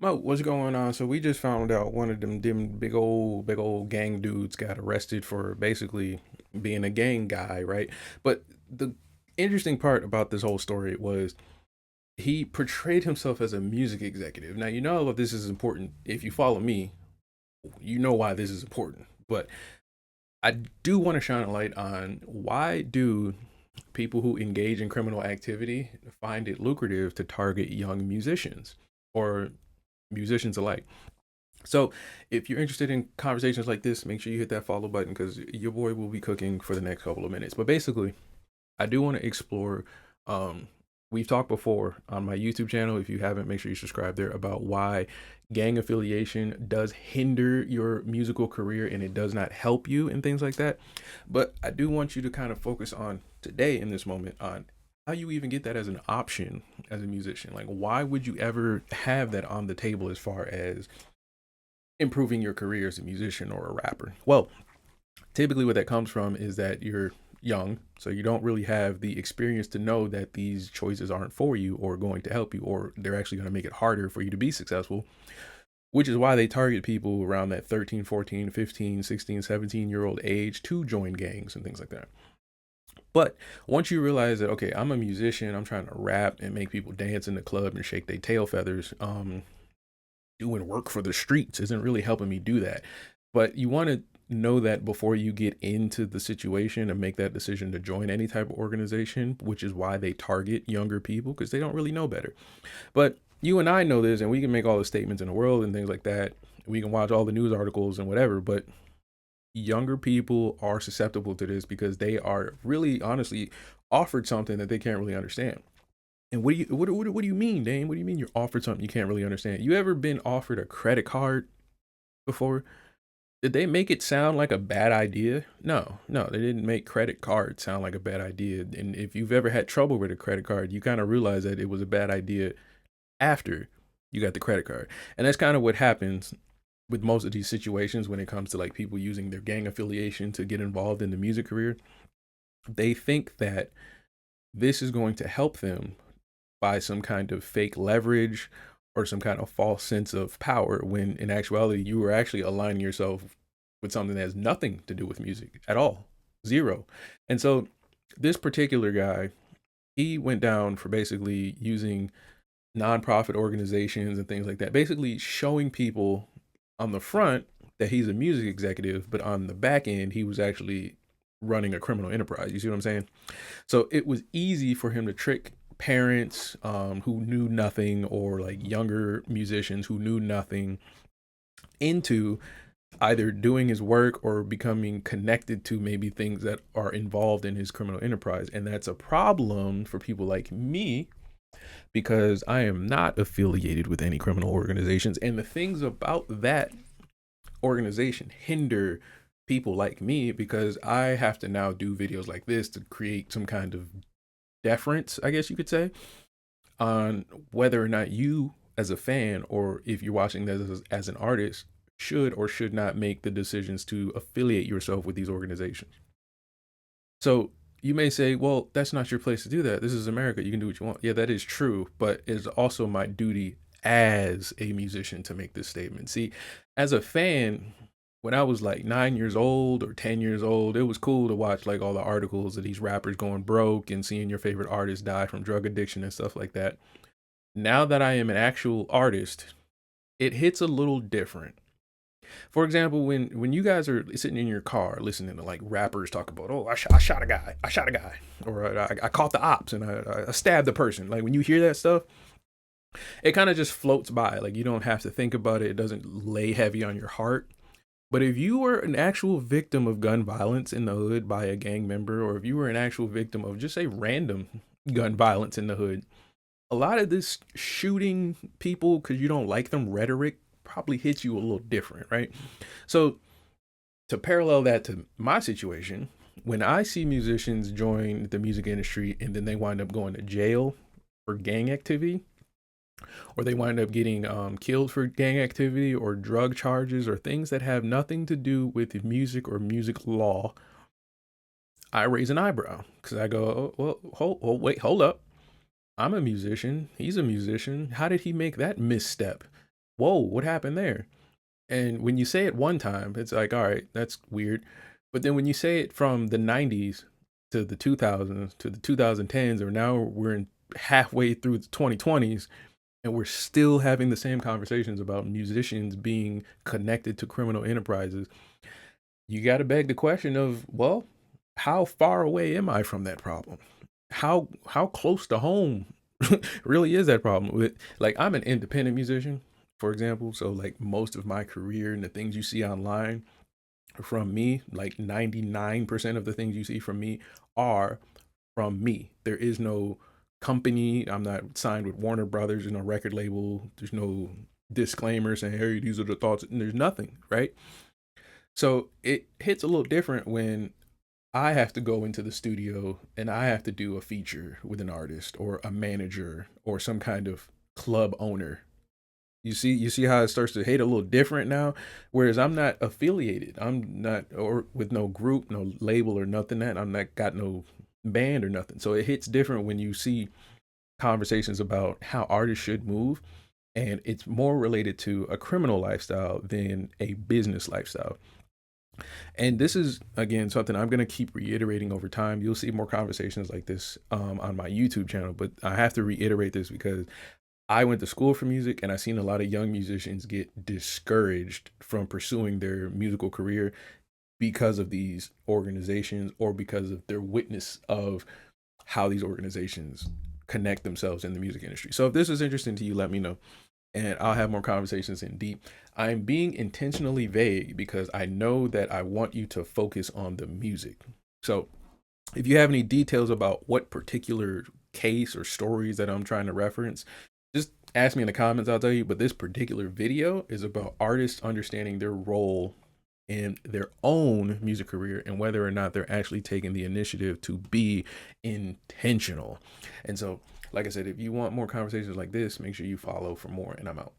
Mo, what's going on? So we just found out one of them big old gang dudes got arrested for basically being a gang guy, right? But the interesting part about this whole story was he portrayed himself as a music executive. Now you know this is important. If you follow me, you know why this is important. But I do want to shine a light on why do people who engage in criminal activity find it lucrative to target young musicians or musicians alike. So, if you're interested in conversations like this, make sure you hit that follow button because your boy will be cooking for the next couple of minutes. But basically, I do want to explore. Um, we've talked before on my YouTube channel. If you haven't, make sure you subscribe there about why gang affiliation does hinder your musical career and it does not help you and things like that. But I do want you to kind of focus on today in this moment on how you even get that as an option as a musician. Like, why would you ever have that on the table as far as improving your career as a musician or a rapper? Well, typically what that comes from is that you're young, so you don't really have the experience to know that these choices aren't for you or going to help you, or they're actually going to make it harder for you to be successful, which is why they target people around that 13, 14, 15, 16, 17-year old age to join gangs and things like that. But once you realize that, okay, I'm a musician, I'm trying to rap and make people dance in the club and shake their tail feathers, doing work for the streets isn't really helping me do that. But you want to know that before you get into the situation and make that decision to join any type of organization, which is why they target younger people because they don't really know better. But you and I know this, and we can make all the statements in the world and things like that. We can watch all the news articles and whatever, but younger people are susceptible to this because they are really honestly offered something that they can't really understand. And what do you mean, Dane? What do you mean you're offered something you can't really understand? You ever been offered a credit card before? Did they make it sound like a bad idea? No, no, they didn't make credit card sound like a bad idea. And if you've ever had trouble with a credit card, you kind of realize that it was a bad idea after you got the credit card. And that's kind of what happens with most of these situations when it comes to like people using their gang affiliation to get involved in the music career. They think that this is going to help them by some kind of fake leverage or some kind of false sense of power when in actuality you were actually aligning yourself with something that has nothing to do with music at all. Zero. And so this particular guy, he went down for basically using nonprofit organizations and things like that, basically showing people on the front that he's a music executive, but on the back end, he was actually running a criminal enterprise. You see what I'm saying? So it was easy for him to trick parents who knew nothing or like younger musicians who knew nothing into either doing his work or becoming connected to maybe things that are involved in his criminal enterprise. And that's a problem for people like me because I am not affiliated with any criminal organizations. And the things about that organization hinder people like me because I have to now do videos like this to create some kind of deference, I guess you could say, on whether or not you, as a fan, or if you're watching this as an artist, should or should not make the decisions to affiliate yourself with these organizations. So you may say, well, that's not your place to do that. This is America. You can do what you want. Yeah, that is true. But it's also my duty as a musician to make this statement. See, as a fan, when I was like 9 years old or 10 years old, it was cool to watch like all the articles of these rappers going broke and seeing your favorite artist die from drug addiction and stuff like that. Now that I am an actual artist, it hits a little different. For example, when you guys are sitting in your car listening to like rappers talk about, oh, I shot a guy, I shot a guy, or I caught the ops and I stabbed the person. Like when you hear that stuff, it kind of just floats by. Like you don't have to think about it. It doesn't lay heavy on your heart. But if you were an actual victim of gun violence in the hood by a gang member, or if you were an actual victim of just say random gun violence in the hood, a lot of this shooting people because you don't like them rhetoric probably hits you a little different, right? So to parallel that to my situation, when I see musicians join the music industry and then they wind up going to jail for gang activity, or they wind up getting killed for gang activity or drug charges or things that have nothing to do with music or music law, I raise an eyebrow because I go, oh, well, wait, hold up. I'm a musician. He's a musician. How did he make that misstep? whoa, what happened there? And when you say it one time, it's like, all right, that's weird. But then when you say it from the 90s to the 2000s to the 2010s, or now we're in halfway through the 2020s, and we're still having the same conversations about musicians being connected to criminal enterprises, you got to beg the question of, well, how far away am I from that problem? How close to home really is that problem? With, like, I'm an independent musician, for example, so like most of my career and the things you see online from me, like 99% of the things you see from me are from me. There is no company. I'm not signed with Warner Brothers. There's no record label. There's no disclaimer saying, hey, these are the thoughts. And there's nothing, right? So it hits a little different when I have to go into the studio and I have to do a feature with an artist or a manager or some kind of club owner. You see how it starts to hit a little different now. Whereas I'm not affiliated. I'm not or with no group, no label or nothing that I'm not got no band or nothing. So it hits different when you see conversations about how artists should move, and it's more related to a criminal lifestyle than a business lifestyle. And this is again something I'm going to keep reiterating over time. You'll see more conversations like this on my YouTube channel, but I have to reiterate this because I went to school for music and I've seen a lot of young musicians get discouraged from pursuing their musical career because of these organizations or because of their witness of how these organizations connect themselves in the music industry. So if this is interesting to you, let me know and I'll have more conversations in deep. I'm being intentionally vague because I know that I want you to focus on the music. So if you have any details about what particular case or stories that I'm trying to reference, just ask me in the comments, I'll tell you. But this particular video is about artists understanding their role in their own music career and whether or not they're actually taking the initiative to be intentional. And so, like I said, if you want more conversations like this, make sure you follow for more, and I'm out.